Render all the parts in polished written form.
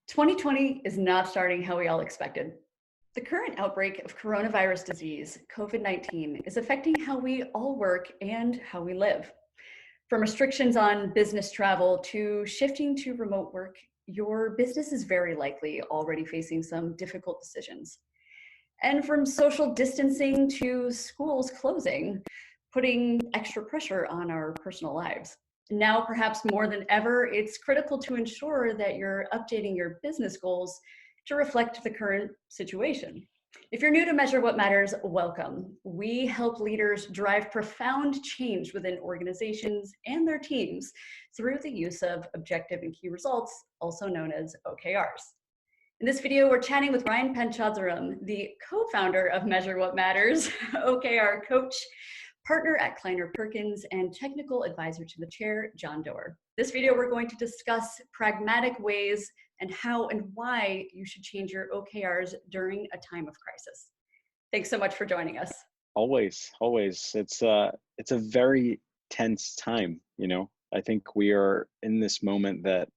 2020 is not starting how we all expected. The current outbreak of coronavirus disease, COVID-19, is affecting how we all work and how we live. From restrictions on business travel to shifting to remote work, your business is very likely already facing some difficult decisions. And from social distancing to schools closing, putting extra pressure on our personal lives. Now, perhaps more than ever, it's critical to ensure that you're updating your business goals to reflect the current situation. If you're new to Measure What Matters, welcome. We help leaders drive profound change within organizations and their teams through the use of objective and key results, also known as OKRs. In this video, we're chatting with Ryan Panchadsaram, the co-founder of Measure What Matters, OKR coach, partner at Kleiner Perkins, and technical advisor to the chair, John Doerr. This video, we're going to discuss pragmatic ways and how and why you should change your OKRs during a time of crisis. Thanks so much for joining us. Always. It's a very tense time, I think we are in this moment that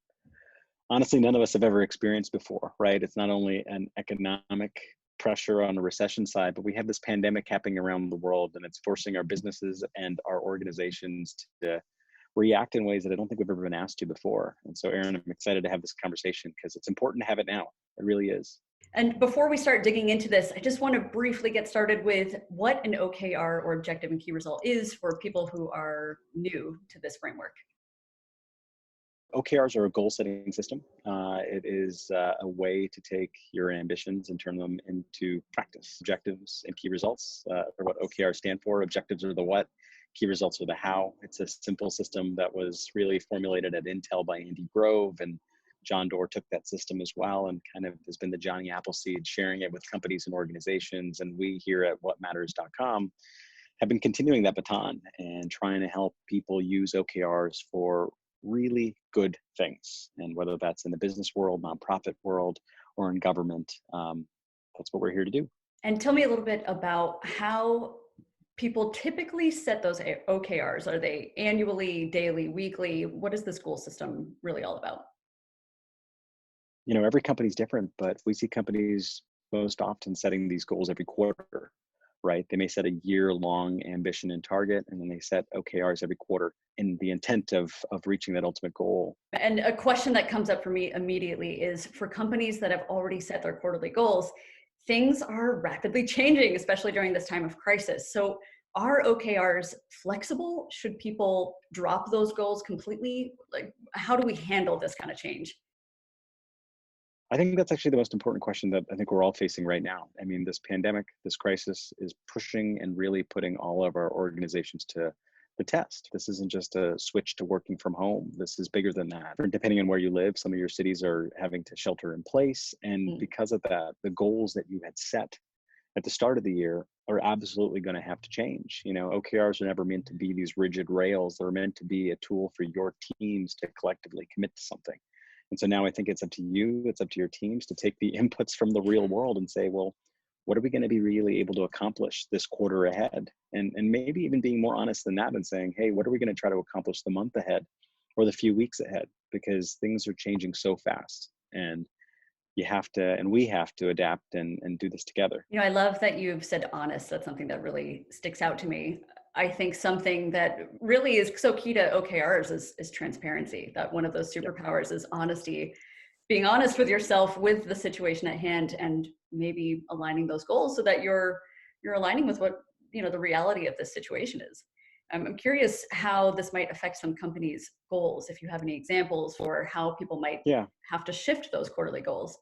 honestly, none of us have ever experienced before, right? It's not only an economic pressure on the recession side, but we have this pandemic happening around the world, and it's forcing our businesses and our organizations to react in ways that I don't think we've ever been asked to before. And so, Aaron, I'm excited to have this conversation because it's important to have it now. It really is. And before we start digging into this, I just want to briefly get started with what an OKR or objective and key result is for people who are new to this framework. OKRs are a goal-setting system. It is a way to take your ambitions and turn them into practice. Objectives and key results are what OKRs stand for. Objectives are the what, key results are the how. It's a simple system that was really formulated at Intel by Andy Grove, and John Doerr took that system as well and kind of has been the Johnny Appleseed, sharing it with companies and organizations. And we here at whatmatters.com have been continuing that baton and trying to help people use OKRs for really good things. And whether that's in the business world, nonprofit world, or in government, that's what we're here to do. And tell me a little bit about how people typically set those OKRs. Are they annually, daily, weekly? What is this goal system really all about? Every company's different, but we see companies most often setting these goals every quarter, right? They may set a year-long ambition and target, and then they set OKRs every quarter in the intent of reaching that ultimate goal. And a question that comes up for me immediately is, for companies that have already set their quarterly goals, things are rapidly changing, especially during this time of crisis. So are OKRs flexible? Should people drop those goals completely? Like, how do we handle this kind of change? I think that's actually the most important question that I think we're all facing right now. I mean, this pandemic, this crisis is pushing and really putting all of our organizations to the test. This isn't just a switch to working from home. This is bigger than that. Depending on where you live, some of your cities are having to shelter in place. And because of that, the goals that you had set at the start of the year are absolutely going to have to change. OKRs are never meant to be these rigid rails. They're meant to be a tool for your teams to collectively commit to something. And so now I think it's up to you, it's up to your teams to take the inputs from the real world and say, well, what are we going to be really able to accomplish this quarter ahead? And maybe even being more honest than that and saying, hey, what are we going to try to accomplish the month ahead or the few weeks ahead? Because things are changing so fast, and you have to, and we have to adapt and do this together. I love that you've said honest. That's something that really sticks out to me. I think something that really is so key to OKRs is transparency. That one of those superpowers is honesty, being honest with yourself, with the situation at hand, and maybe aligning those goals so that you're aligning with what the reality of this situation is. I'm curious how this might affect some companies' goals, if you have any examples for how people might have to shift those quarterly goals.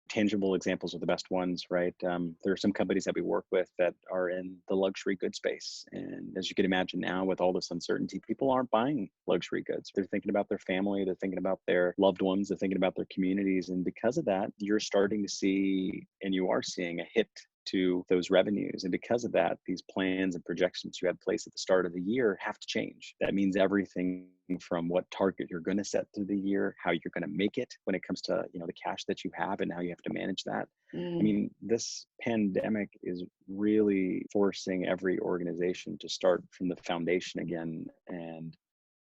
Tangible examples are the best ones, right? There are some companies that we work with that are in the luxury goods space. And as you can imagine now, with all this uncertainty, people aren't buying luxury goods. They're thinking about their family, they're thinking about their loved ones, they're thinking about their communities. And because of that, you're starting to see, and you are seeing, a hit to those revenues. And because of that, these plans and projections you had placed at the start of the year have to change. That means everything from what target you're going to set through the year, how you're going to make it when it comes to the cash that you have and how you have to manage that. I mean, this pandemic is really forcing every organization to start from the foundation again and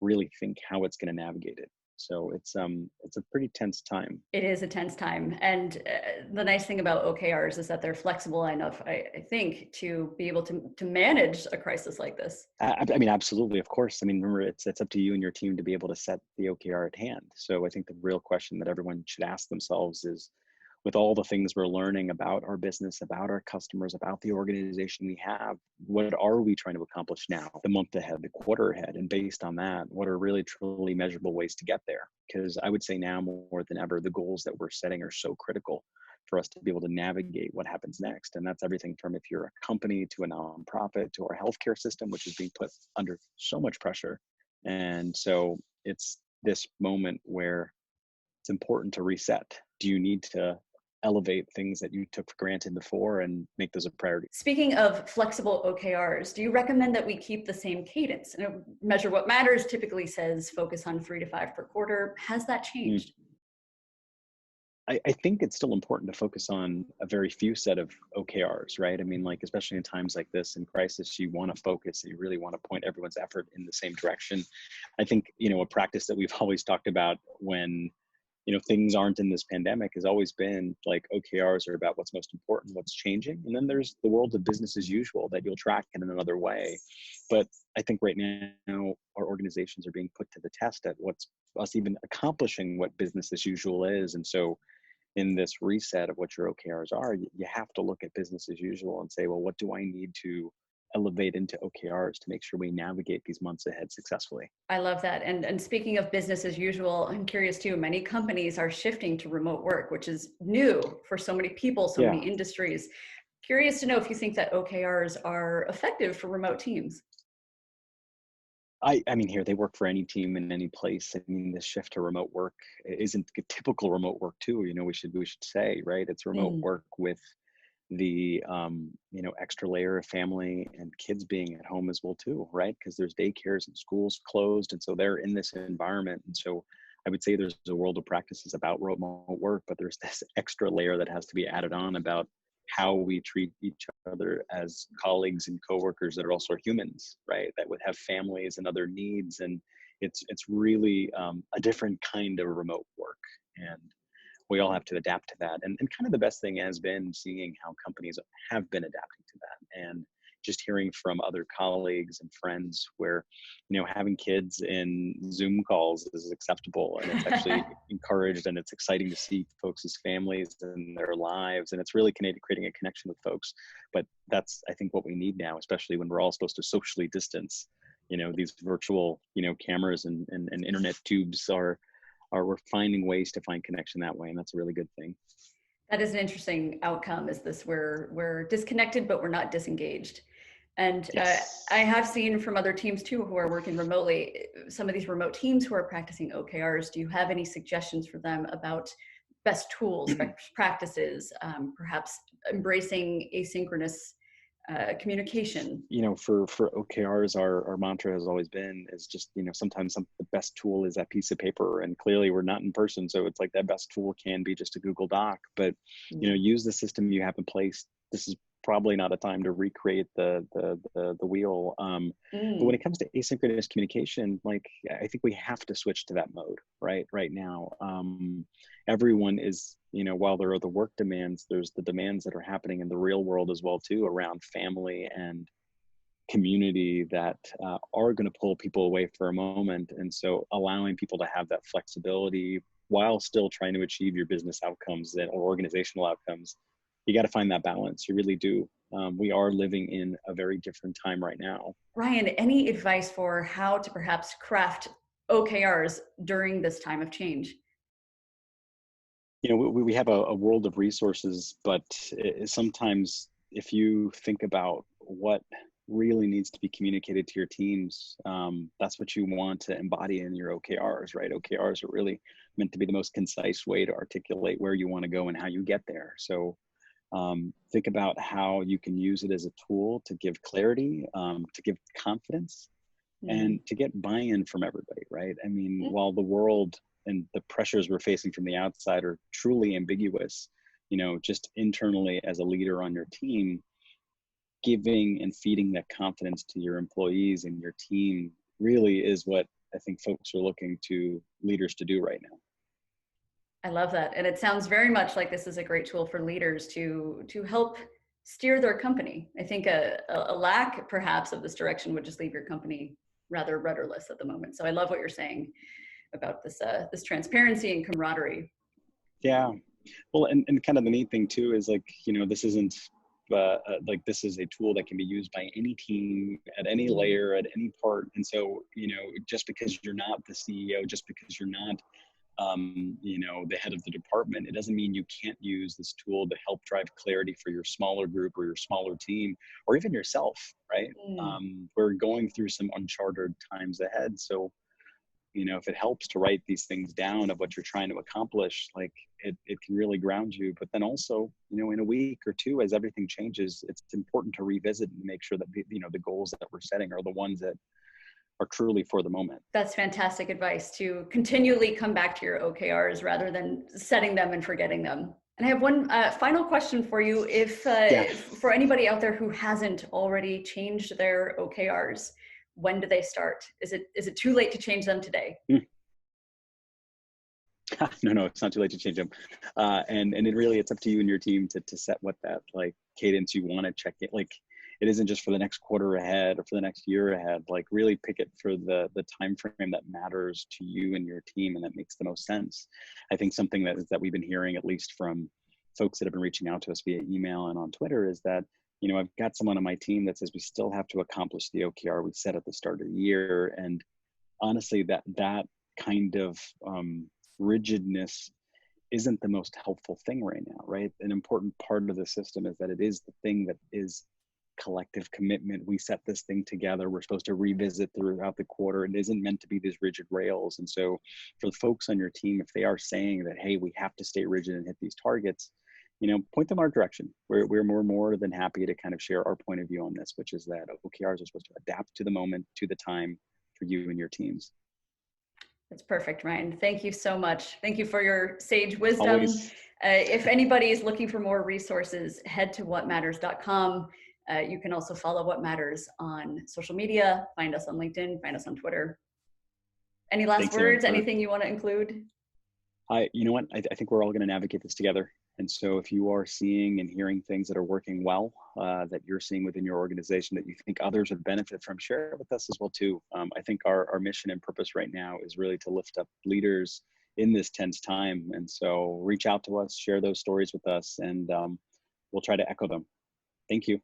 really think how it's going to navigate it. So it's a pretty tense time. It is a tense time. And the nice thing about OKRs is that they're flexible enough, I think, to be able to manage a crisis like this. I mean, absolutely, of course. I mean, remember, it's up to you and your team to be able to set the OKR at hand. So I think the real question that everyone should ask themselves is, with all the things we're learning about our business, about our customers, about the organization we have, what are we trying to accomplish now, the month ahead, the quarter ahead? And based on that, what are really truly measurable ways to get there? Because I would say now more than ever, the goals that we're setting are so critical for us to be able to navigate what happens next. And that's everything from, if you're a company to a nonprofit to our healthcare system, which is being put under so much pressure. And so it's this moment where it's important to reset. Do you need to elevate things that you took for granted before and make those a priority? Speaking of flexible OKRs, do you recommend that we keep the same cadence? And Measure What Matters typically says focus on 3 to 5 per quarter. Has that changed? I think it's still important to focus on a very few set of OKRs, right? I mean, like, especially in times like this in crisis, you want to focus and you really want to point everyone's effort in the same direction. I think, a practice that we've always talked about when, things aren't in this pandemic has always been like, OKRs are about what's most important, what's changing. And then there's the world of business as usual that you'll track in another way. But I think right now our organizations are being put to the test at what's us even accomplishing what business as usual is. And so in this reset of what your OKRs are, you have to look at business as usual and say, well, what do I need to elevate into OKRs to make sure we navigate these months ahead successfully? I love that. And speaking of business as usual, I'm curious too, many companies are shifting to remote work, which is new for so many people, so many industries. Curious to know if you think that OKRs are effective for remote teams. I mean, here, they work for any team in any place. I mean, the shift to remote work isn't typical remote work too. We should say, right? It's remote work with the extra layer of family and kids being at home as well too, right? Because there's daycares and schools closed, and so they're in this environment. And so I would say there's a world of practices about remote work, but there's this extra layer that has to be added on about how we treat each other as colleagues and coworkers that are also humans, right? That would have families and other needs. And it's really a different kind of remote work. And we all have to adapt to that. And kind of the best thing has been seeing how companies have been adapting to that. And just hearing from other colleagues and friends where, having kids in Zoom calls is acceptable and it's actually encouraged, and it's exciting to see folks' families and their lives. And it's really creating a connection with folks. But that's, I think, what we need now, especially when we're all supposed to socially distance. These virtual, cameras and internet tubes we're finding ways to find connection that way. And that's a really good thing. That is an interesting outcome, is this we're disconnected, but we're not disengaged. And Yes. I have seen from other teams too who are working remotely, some of these remote teams who are practicing OKRs. Do you have any suggestions for them about best tools, best practices, perhaps embracing asynchronous communication? For OKRs, our mantra has always been is just, sometimes the best tool is that piece of paper, and clearly we're not in person. So it's like that best tool can be just a Google Doc, but, use the system you have in place. This is probably not a time to recreate the wheel. But when it comes to asynchronous communication, like, I think we have to switch to that mode right now. Everyone is, while there are the work demands, there's the demands that are happening in the real world as well too, around family and community that are going to pull people away for a moment. And so allowing people to have that flexibility while still trying to achieve your business outcomes or organizational outcomes, you got to find that balance. You really do. We are living in a very different time right now. Ryan, any advice for how to perhaps craft OKRs during this time of change? We have a world of resources, but sometimes if you think about what really needs to be communicated to your teams, that's what you want to embody in your OKRs, right? OKRs are really meant to be the most concise way to articulate where you want to go and how you get there. So think about how you can use it as a tool to give clarity, to give confidence, and to get buy-in from everybody, right? I mean, while the world and the pressures we're facing from the outside are truly ambiguous, just internally as a leader on your team, giving and feeding that confidence to your employees and your team really is what I think folks are looking to leaders to do right now. I love that. And it sounds very much like this is a great tool for leaders to help steer their company. I think a lack perhaps of this direction would just leave your company rather rudderless at the moment. So I love what you're saying about this this transparency and camaraderie. Yeah. Well, and kind of the neat thing too is like, this isn't like this is a tool that can be used by any team at any layer, at any part. And so, just because you're not the CEO, just because you're not the head of the department, it doesn't mean you can't use this tool to help drive clarity for your smaller group or your smaller team, or even yourself, right? We're going through some uncharted times ahead. So, if it helps to write these things down of what you're trying to accomplish, like it can really ground you. But then also, in a week or two, as everything changes, it's important to revisit and make sure that the goals that we're setting are the ones that are truly for the moment. That's fantastic advice, to continually come back to your OKRs rather than setting them and forgetting them. And I have one final question for you. If for anybody out there who hasn't already changed their OKRs, when do they start? Is it too late to change them today? No, it's not too late to change them. And it's up to you and your team to set what that like cadence you want to check it. Like, it isn't just for the next quarter ahead or for the next year ahead. Like, really pick it for the time frame that matters to you and your team and that makes the most sense. I think something that we've been hearing, at least from folks that have been reaching out to us via email and on Twitter, is that, I've got someone on my team that says we still have to accomplish the OKR we set at the start of the year. And honestly, that kind of rigidness isn't the most helpful thing right now, right? An important part of the system is that it is the thing that is collective commitment. We set this thing together. We're supposed to revisit throughout the quarter. It isn't meant to be these rigid rails. And so for the folks on your team, if they are saying that, hey, we have to stay rigid and hit these targets, point them our direction. We're more than happy to kind of share our point of view on this, which is that OKRs are supposed to adapt to the moment, to the time, for you and your teams. That's perfect, Ryan. Thank you so much. Thank you for your sage wisdom. Always. If anybody is looking for more resources, head to whatmatters.com. You can also follow What Matters on social media. Find us on LinkedIn, find us on Twitter. Any last words, anything you want to include? You know what? I think we're all going to navigate this together. And so if you are seeing and hearing things that are working well, that you're seeing within your organization that you think others would benefit from, share it with us as well too. I think our mission and purpose right now is really to lift up leaders in this tense time. And so reach out to us, share those stories with us, and we'll try to echo them. Thank you.